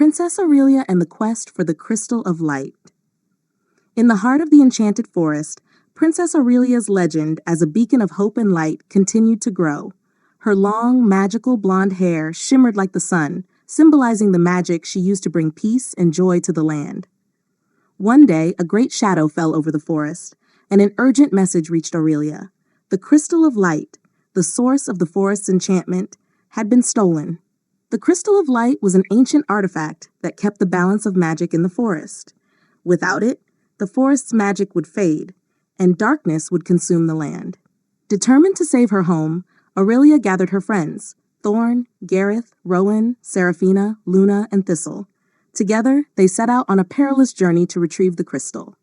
Princess Aurelia and the Quest for the Crystal of Light. In the heart of the Enchanted Forest, Princess Aurelia's legend as a beacon of hope and light continued to grow. Her long, magical blonde hair shimmered like the sun, symbolizing the magic she used to bring peace and joy to the land. One day, a great shadow fell over the forest, and an urgent message reached Aurelia. The Crystal of Light, the source of the forest's enchantment, had been stolen. The Crystal of Light was an ancient artifact that kept the balance of magic in the forest. Without it, the forest's magic would fade, and darkness would consume the land. Determined to save her home, Aurelia gathered her friends, Thorne, Gareth, Rowan, Seraphina, Luna, and Thistle. Together, they set out on a perilous journey to retrieve the crystal.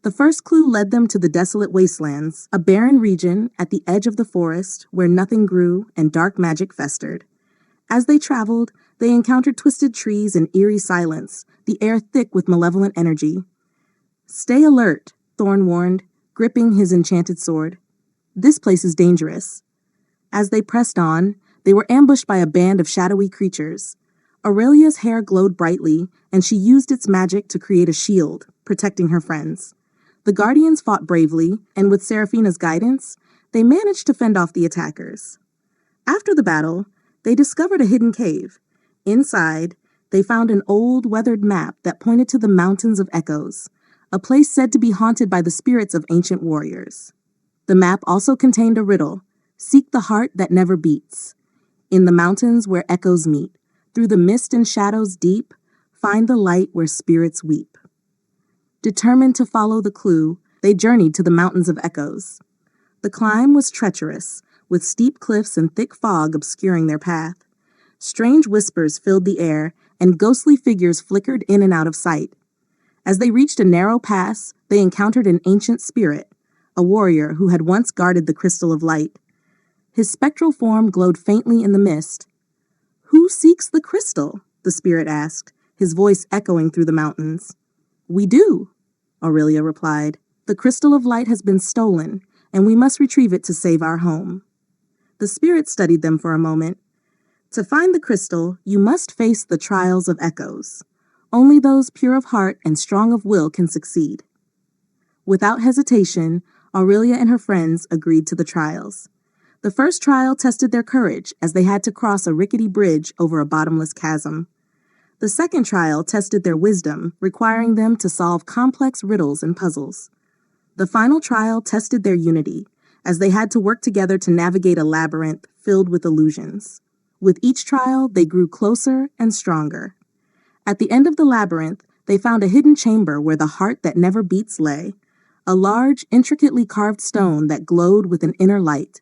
The first clue led them to the desolate wastelands, a barren region at the edge of the forest where nothing grew and dark magic festered. As they traveled, they encountered twisted trees and eerie silence, the air thick with malevolent energy. "Stay alert," Thorne warned, gripping his enchanted sword. "This place is dangerous." As they pressed on, they were ambushed by a band of shadowy creatures. Aurelia's hair glowed brightly, and she used its magic to create a shield, protecting her friends. The Guardians fought bravely, and with Seraphina's guidance, they managed to fend off the attackers. After the battle, they discovered a hidden cave. Inside, they found an old, weathered map that pointed to the Mountains of Echoes, a place said to be haunted by the spirits of ancient warriors. The map also contained a riddle: seek the heart that never beats. In the mountains where echoes meet, through the mist and shadows deep, find the light where spirits weep. Determined to follow the clue, they journeyed to the Mountains of Echoes. The climb was treacherous, with steep cliffs and thick fog obscuring their path. Strange whispers filled the air, and ghostly figures flickered in and out of sight. As they reached a narrow pass, they encountered an ancient spirit, a warrior who had once guarded the Crystal of Light. His spectral form glowed faintly in the mist. "Who seeks the crystal?" the spirit asked, his voice echoing through the mountains. "We do," Aurelia replied. "The Crystal of Light has been stolen, and we must retrieve it to save our home." The spirit studied them for a moment. "To find the crystal, you must face the trials of echoes. Only those pure of heart and strong of will can succeed." Without hesitation, Aurelia and her friends agreed to the trials. The first trial tested their courage as they had to cross a rickety bridge over a bottomless chasm. The second trial tested their wisdom, requiring them to solve complex riddles and puzzles. The final trial tested their unity, as they had to work together to navigate a labyrinth filled with illusions. With each trial, they grew closer and stronger. At the end of the labyrinth, they found a hidden chamber where the heart that never beats lay, a large, intricately carved stone that glowed with an inner light.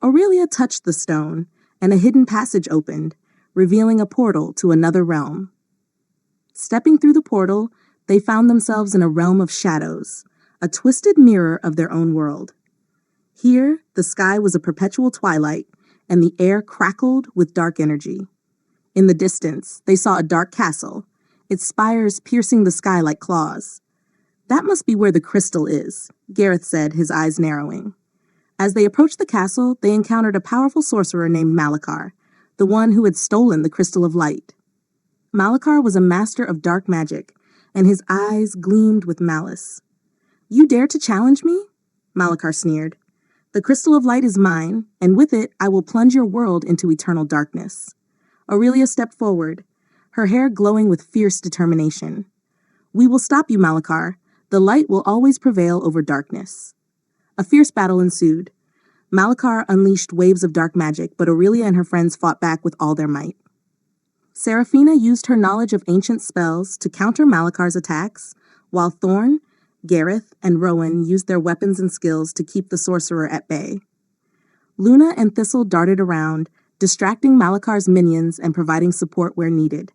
Aurelia touched the stone, and a hidden passage opened, revealing a portal to another realm. Stepping through the portal, they found themselves in a realm of shadows, a twisted mirror of their own world. Here, the sky was a perpetual twilight, and the air crackled with dark energy. In the distance, they saw a dark castle, its spires piercing the sky like claws. "That must be where the crystal is," Gareth said, his eyes narrowing. As they approached the castle, they encountered a powerful sorcerer named Malakar, the one who had stolen the Crystal of Light. Malakar was a master of dark magic, and his eyes gleamed with malice. "You dare to challenge me?" Malakar sneered. "The Crystal of Light is mine, and with it I will plunge your world into eternal darkness." Aurelia stepped forward, her hair glowing with fierce determination. "We will stop you, Malakar. The light will always prevail over darkness." A fierce battle ensued. Malakar unleashed waves of dark magic, but Aurelia and her friends fought back with all their might. Seraphina used her knowledge of ancient spells to counter Malakar's attacks, while Thorne, Gareth, and Rowan used their weapons and skills to keep the sorcerer at bay. Luna and Thistle darted around, distracting Malakar's minions and providing support where needed.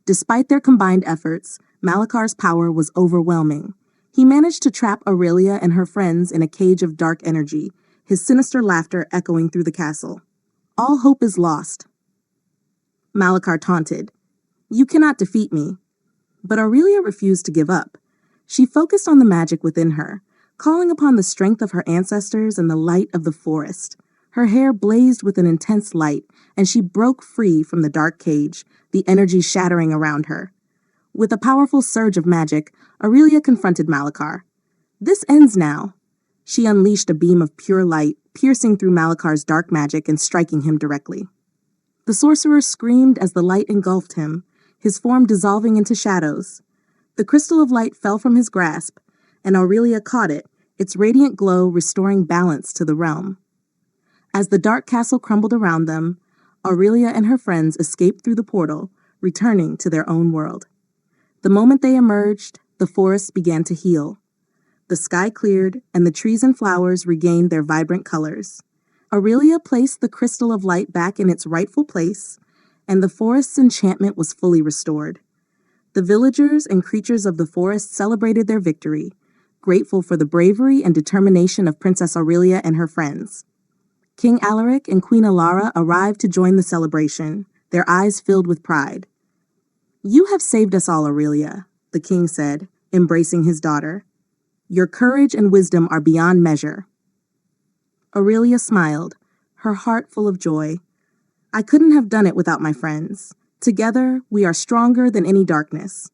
Despite their combined efforts, Malakar's power was overwhelming. He managed to trap Aurelia and her friends in a cage of dark energy, his sinister laughter echoing through the castle. "All hope is lost," Malakar taunted. "You cannot defeat me." But Aurelia refused to give up. She focused on the magic within her, calling upon the strength of her ancestors and the light of the forest. Her hair blazed with an intense light, and she broke free from the dark cage, the energy shattering around her. With a powerful surge of magic, Aurelia confronted Malakar. "This ends now." She unleashed a beam of pure light, piercing through Malakar's dark magic and striking him directly. The sorcerer screamed as the light engulfed him, his form dissolving into shadows. The crystal of light fell from his grasp, and Aurelia caught it, its radiant glow restoring balance to the realm. As the dark castle crumbled around them, Aurelia and her friends escaped through the portal, returning to their own world. The moment they emerged, the forest began to heal. The sky cleared, and the trees and flowers regained their vibrant colors. Aurelia placed the crystal of light back in its rightful place, and the forest's enchantment was fully restored. The villagers and creatures of the forest celebrated their victory, grateful for the bravery and determination of Princess Aurelia and her friends. King Alaric and Queen Alara arrived to join the celebration, their eyes filled with pride. "You have saved us all, Aurelia," the king said, embracing his daughter. "Your courage and wisdom are beyond measure." Aurelia smiled, her heart full of joy. "I couldn't have done it without my friends. Together, we are stronger than any darkness."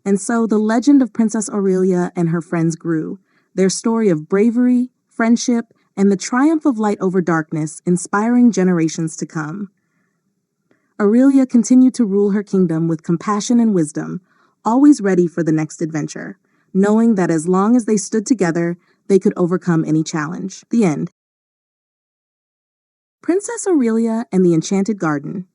And so the legend of Princess Aurelia and her friends grew, their story of bravery, friendship, and the triumph of light over darkness, inspiring generations to come. Aurelia continued to rule her kingdom with compassion and wisdom, always ready for the next adventure, knowing that as long as they stood together, they could overcome any challenge. The end. Princess Aurelia and the Enchanted Garden.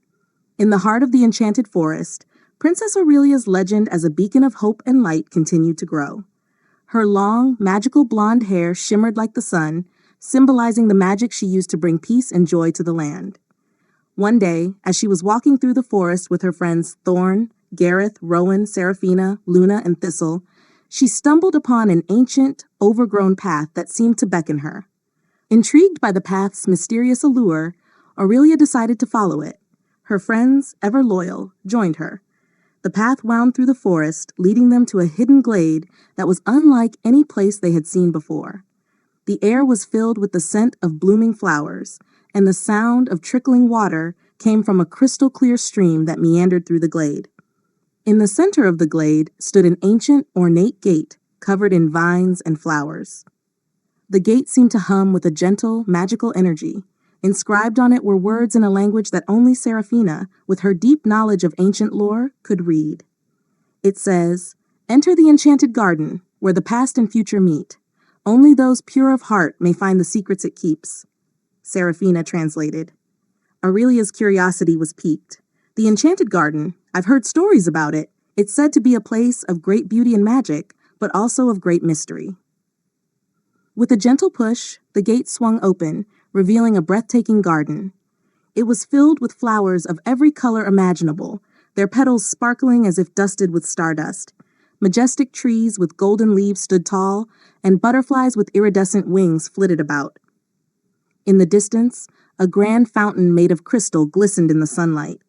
In the heart of the Enchanted Forest, Princess Aurelia's legend as a beacon of hope and light continued to grow. Her long, magical blonde hair shimmered like the sun, symbolizing the magic she used to bring peace and joy to the land. One day, as she was walking through the forest with her friends Thorne, Gareth, Rowan, Seraphina, Luna, and Thistle, she stumbled upon an ancient, overgrown path that seemed to beckon her. Intrigued by the path's mysterious allure, Aurelia decided to follow it. Her friends, ever loyal, joined her. The path wound through the forest, leading them to a hidden glade that was unlike any place they had seen before. The air was filled with the scent of blooming flowers, and the sound of trickling water came from a crystal-clear stream that meandered through the glade. In the center of the glade stood an ancient, ornate gate covered in vines and flowers. The gate seemed to hum with a gentle, magical energy. Inscribed on it were words in a language that only Seraphina, with her deep knowledge of ancient lore, could read. It says, "Enter the Enchanted Garden, where the past and future meet. Only those pure of heart may find the secrets it keeps." Seraphina translated. Aurelia's curiosity was piqued. The Enchanted Garden, I've heard stories about it. It's said to be a place of great beauty and magic, but also of great mystery. With a gentle push, the gate swung open, revealing a breathtaking garden. It was filled with flowers of every color imaginable, their petals sparkling as if dusted with stardust. Majestic trees with golden leaves stood tall, and butterflies with iridescent wings flitted about. In the distance, a grand fountain made of crystal glistened in the sunlight.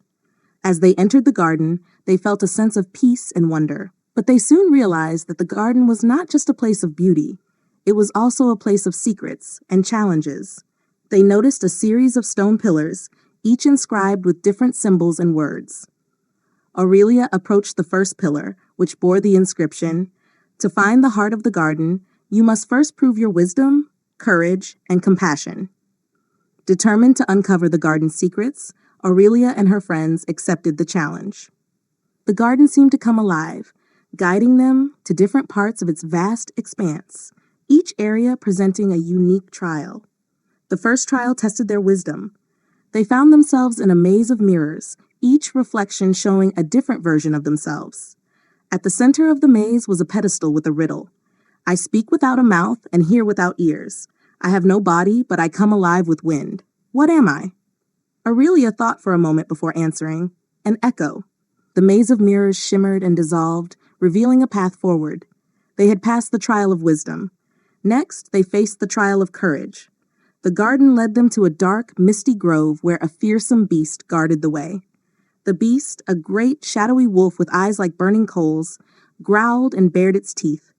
As they entered the garden, they felt a sense of peace and wonder. But they soon realized that the garden was not just a place of beauty. It was also a place of secrets and challenges. They noticed a series of stone pillars, each inscribed with different symbols and words. Aurelia approached the first pillar, which bore the inscription, "To find the heart of the garden, you must first prove your wisdom, courage, and compassion." Determined to uncover the garden's secrets, Aurelia and her friends accepted the challenge. The garden seemed to come alive, guiding them to different parts of its vast expanse, each area presenting a unique trial. The first trial tested their wisdom. They found themselves in a maze of mirrors, each reflection showing a different version of themselves. At the center of the maze was a pedestal with a riddle. "I speak without a mouth and hear without ears. I have no body, but I come alive with wind. What am I?" Aurelia thought for a moment before answering. "An echo." The maze of mirrors shimmered and dissolved, revealing a path forward. They had passed the trial of wisdom. Next, they faced the trial of courage. The garden led them to a dark, misty grove where a fearsome beast guarded the way. The beast, a great, shadowy wolf with eyes like burning coals, growled and bared its teeth.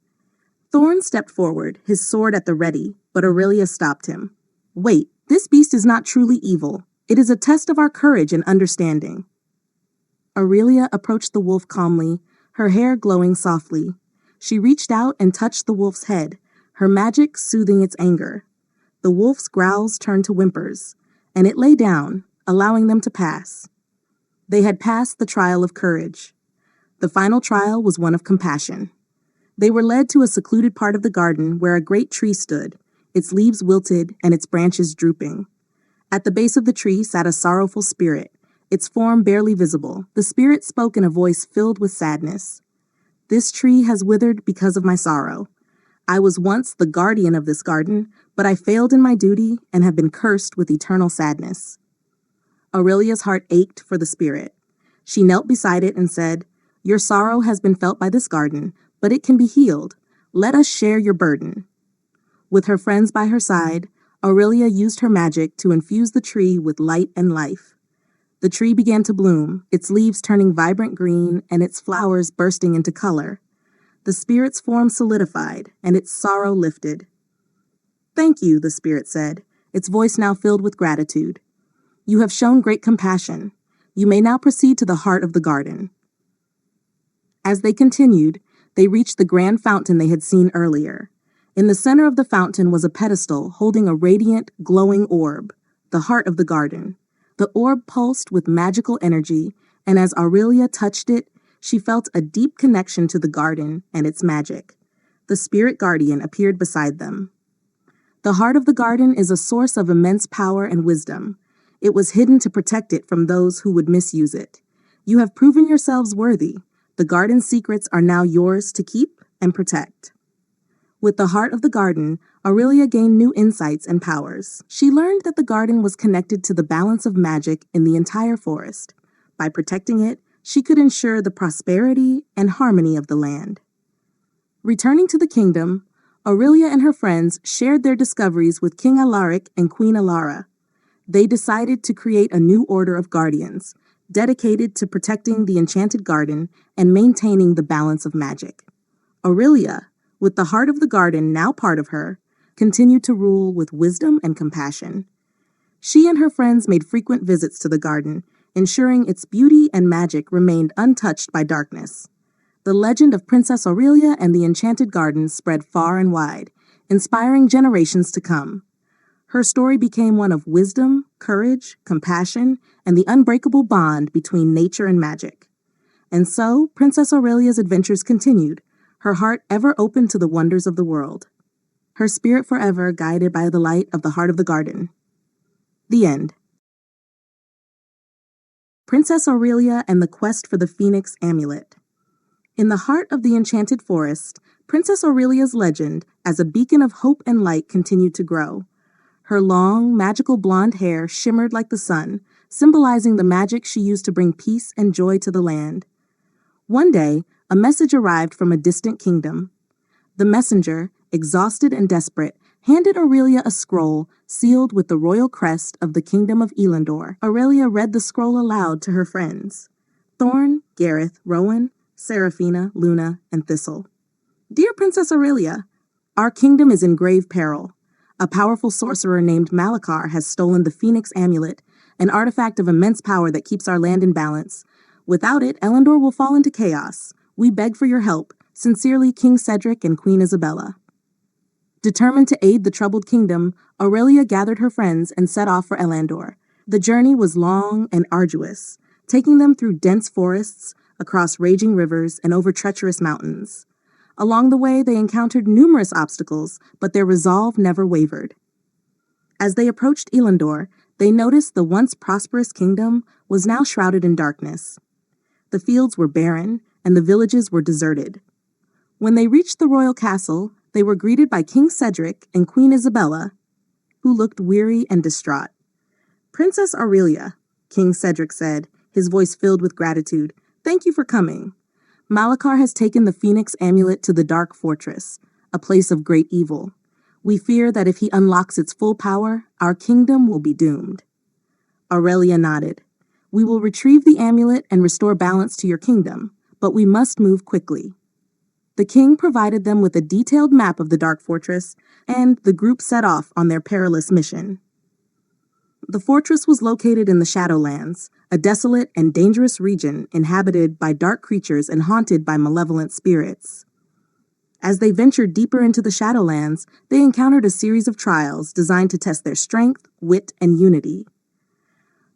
Thorne stepped forward, his sword at the ready, but Aurelia stopped him. "Wait, This beast is not truly evil. It is a test of our courage and understanding. Aurelia approached the wolf calmly, her hair glowing softly. She reached out and touched the wolf's head, her magic soothing its anger. The wolf's growls turned to whimpers, and it lay down, allowing them to pass. They had passed the trial of courage. The final trial was one of compassion. They were led to a secluded part of the garden where a great tree stood, its leaves wilted and its branches drooping. At the base of the tree sat a sorrowful spirit, its form barely visible. The spirit spoke in a voice filled with sadness. "This tree has withered because of my sorrow. I was once the guardian of this garden, but I failed in my duty and have been cursed with eternal sadness." Aurelia's heart ached for the spirit. She knelt beside it and said, "Your sorrow has been felt by this garden, but it can be healed. Let us share your burden." With her friends by her side, Aurelia used her magic to infuse the tree with light and life. The tree began to bloom, its leaves turning vibrant green and its flowers bursting into color. The spirit's form solidified, and its sorrow lifted. "Thank you," the spirit said, its voice now filled with gratitude. "You have shown great compassion. You may now proceed to the heart of the garden." As they continued, they reached the grand fountain they had seen earlier. In the center of the fountain was a pedestal holding a radiant, glowing orb, the heart of the garden. The orb pulsed with magical energy, and as Aurelia touched it, she felt a deep connection to the garden and its magic. The spirit guardian appeared beside them. The heart of the garden is a source of immense power and wisdom. It was hidden to protect it from those who would misuse it. You have proven yourselves worthy. The garden's secrets are now yours to keep and protect. With the heart of the garden, Aurelia gained new insights and powers. She learned that the garden was connected to the balance of magic in the entire forest. By protecting it, she could ensure the prosperity and harmony of the land. Returning to the kingdom, Aurelia and her friends shared their discoveries with King Alaric and Queen Alara. They decided to create a new order of guardians, dedicated to protecting the enchanted garden and maintaining the balance of magic. Aurelia, with the heart of the garden now part of her, continued to rule with wisdom and compassion. She and her friends made frequent visits to the garden, ensuring its beauty and magic remained untouched by darkness. The legend of Princess Aurelia and the Enchanted Garden spread far and wide, inspiring generations to come. Her story became one of wisdom, courage, compassion, and the unbreakable bond between nature and magic. And so, Princess Aurelia's adventures continued, her heart ever open to the wonders of the world. Her spirit forever guided by the light of the heart of the garden. The end. Princess Aurelia and the Quest for the Phoenix Amulet. In the heart of the enchanted forest, Princess Aurelia's legend as a beacon of hope and light continued to grow. Her long, magical blonde hair shimmered like the sun, symbolizing the magic she used to bring peace and joy to the land. One day, a message arrived from a distant kingdom. The messenger, exhausted and desperate, handed Aurelia a scroll sealed with the royal crest of the kingdom of Elendor. Aurelia read the scroll aloud to her friends: Thorne, Gareth, Rowan, Seraphina, Luna, and Thistle. "Dear Princess Aurelia, our kingdom is in grave peril. A powerful sorcerer named Malakar has stolen the Phoenix Amulet, an artifact of immense power that keeps our land in balance. Without it, Elendor will fall into chaos. We beg for your help. Sincerely, King Cedric and Queen Isabella." Determined to aid the troubled kingdom, Aurelia gathered her friends and set off for Elendor. The journey was long and arduous, taking them through dense forests, across raging rivers, and over treacherous mountains. Along the way, they encountered numerous obstacles, but their resolve never wavered. As they approached Elendor, they noticed the once prosperous kingdom was now shrouded in darkness. The fields were barren, and the villages were deserted. When they reached the royal castle, they were greeted by King Cedric and Queen Isabella, who looked weary and distraught. "Princess Aurelia," King Cedric said, his voice filled with gratitude, "thank you for coming. Malakar has taken the Phoenix Amulet to the Dark Fortress, a place of great evil. We fear that if he unlocks its full power, our kingdom will be doomed." Aurelia nodded. "We will retrieve the amulet and restore balance to your kingdom, but we must move quickly." The king provided them with a detailed map of the Dark Fortress, and the group set off on their perilous mission. The fortress was located in the Shadowlands, a desolate and dangerous region inhabited by dark creatures and haunted by malevolent spirits. As they ventured deeper into the Shadowlands, they encountered a series of trials designed to test their strength, wit, and unity.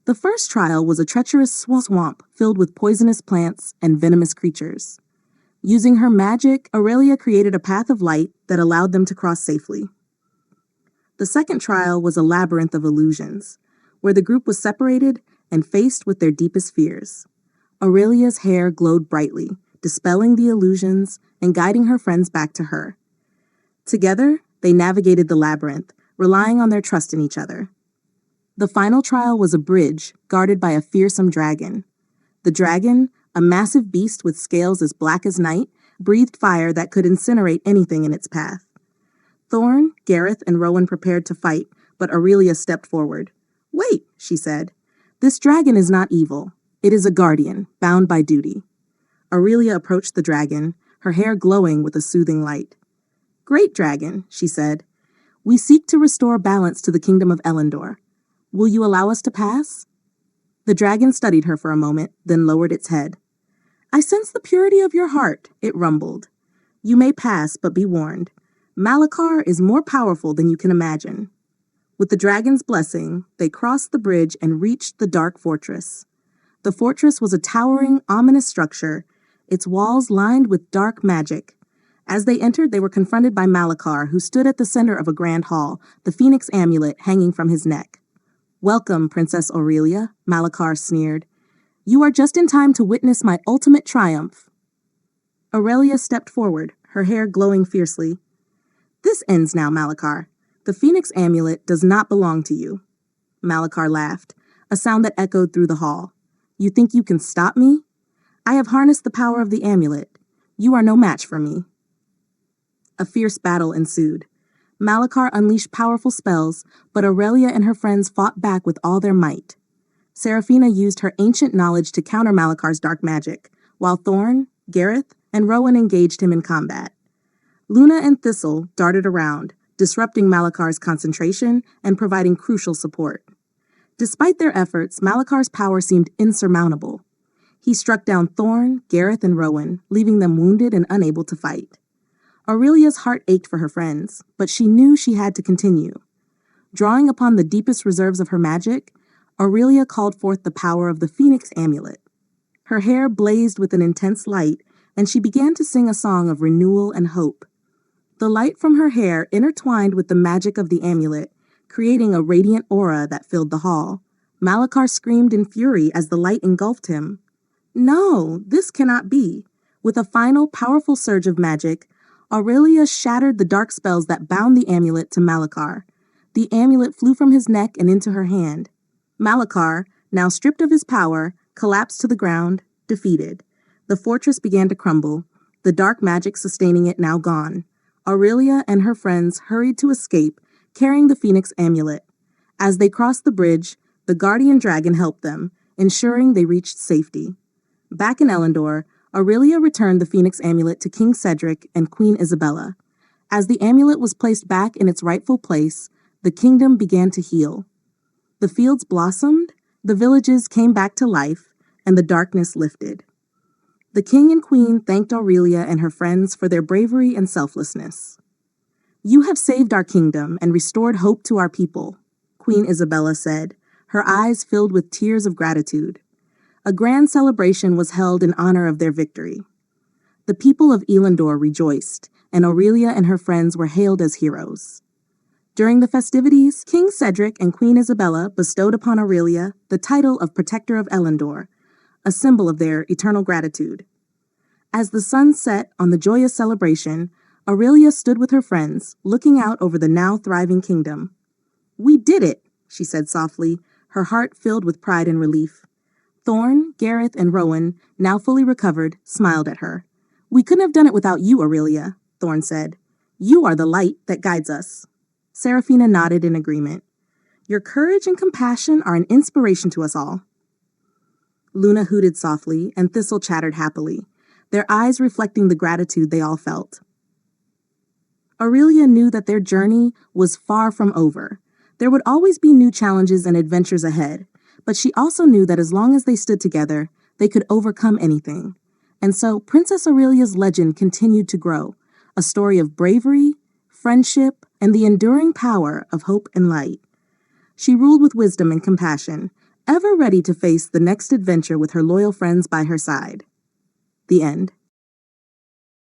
The first trial was a treacherous swamp filled with poisonous plants and venomous creatures. Using her magic, Aurelia created a path of light that allowed them to cross safely. The second trial was a labyrinth of illusions, where the group was separated and faced with their deepest fears. Aurelia's hair glowed brightly, dispelling the illusions and guiding her friends back to her. Together, they navigated the labyrinth, relying on their trust in each other. The final trial was a bridge guarded by a fearsome dragon. The dragon, a massive beast with scales as black as night, breathed fire that could incinerate anything in its path. Thorne, Gareth, and Rowan prepared to fight, but Aurelia stepped forward. "Wait," she said. "This dragon is not evil. It is a guardian, bound by duty." Aurelia approached the dragon, her hair glowing with a soothing light. "Great dragon," she said. "We seek to restore balance to the kingdom of Elendor. Will you allow us to pass?" The dragon studied her for a moment, then lowered its head. "I sense the purity of your heart," it rumbled. "You may pass, but be warned. Malakar is more powerful than you can imagine." With the dragon's blessing, they crossed the bridge and reached the dark fortress. The fortress was a towering, ominous structure, its walls lined with dark magic. As they entered, they were confronted by Malakar, who stood at the center of a grand hall, the phoenix amulet hanging from his neck. "Welcome, Princess Aurelia," Malakar sneered. "You are just in time to witness my ultimate triumph." Aurelia stepped forward, her hair glowing fiercely. "This ends now, Malakar. The phoenix amulet does not belong to you." Malakar laughed, a sound that echoed through the hall. "You think you can stop me? I have harnessed the power of the amulet. You are no match for me." A fierce battle ensued. Malakar unleashed powerful spells, but Aurelia and her friends fought back with all their might. Seraphina used her ancient knowledge to counter Malakar's dark magic, while Thorne, Gareth, and Rowan engaged him in combat. Luna and Thistle darted around, disrupting Malakar's concentration and providing crucial support. Despite their efforts, Malakar's power seemed insurmountable. He struck down Thorne, Gareth, and Rowan, leaving them wounded and unable to fight. Aurelia's heart ached for her friends, but she knew she had to continue. Drawing upon the deepest reserves of her magic, Aurelia called forth the power of the Phoenix Amulet. Her hair blazed with an intense light, and she began to sing a song of renewal and hope. The light from her hair intertwined with the magic of the amulet, creating a radiant aura that filled the hall. Malakar screamed in fury as the light engulfed him. "No, this cannot be." With a final, powerful surge of magic, Aurelia shattered the dark spells that bound the amulet to Malakar. The amulet flew from his neck and into her hand. Malakar, now stripped of his power, collapsed to the ground, defeated. The fortress began to crumble, the dark magic sustaining it now gone. Aurelia and her friends hurried to escape, carrying the Phoenix amulet. As they crossed the bridge, the guardian dragon helped them, ensuring they reached safety. Back in Elendor, Aurelia returned the Phoenix amulet to King Cedric and Queen Isabella. As the amulet was placed back in its rightful place, the kingdom began to heal. The fields blossomed, the villages came back to life, and the darkness lifted. The king and queen thanked Aurelia and her friends for their bravery and selflessness. "You have saved our kingdom and restored hope to our people," Queen Isabella said, her eyes filled with tears of gratitude. A grand celebration was held in honor of their victory. The people of Elendor rejoiced, and Aurelia and her friends were hailed as heroes. During the festivities, King Cedric and Queen Isabella bestowed upon Aurelia the title of Protector of Elendor, a symbol of their eternal gratitude. As the sun set on the joyous celebration, Aurelia stood with her friends, looking out over the now thriving kingdom. "We did it," she said softly, her heart filled with pride and relief. Thorne, Gareth, and Rowan, now fully recovered, smiled at her. "We couldn't have done it without you, Aurelia," Thorne said. "You are the light that guides us." Seraphina nodded in agreement. "Your courage and compassion are an inspiration to us all." Luna hooted softly, and Thistle chattered happily, their eyes reflecting the gratitude they all felt. Aurelia knew that their journey was far from over. There would always be new challenges and adventures ahead, but she also knew that as long as they stood together, they could overcome anything. And so Princess Aurelia's legend continued to grow, a story of bravery, friendship, and the enduring power of hope and light. She ruled with wisdom and compassion, ever ready to face the next adventure with her loyal friends by her side. The end.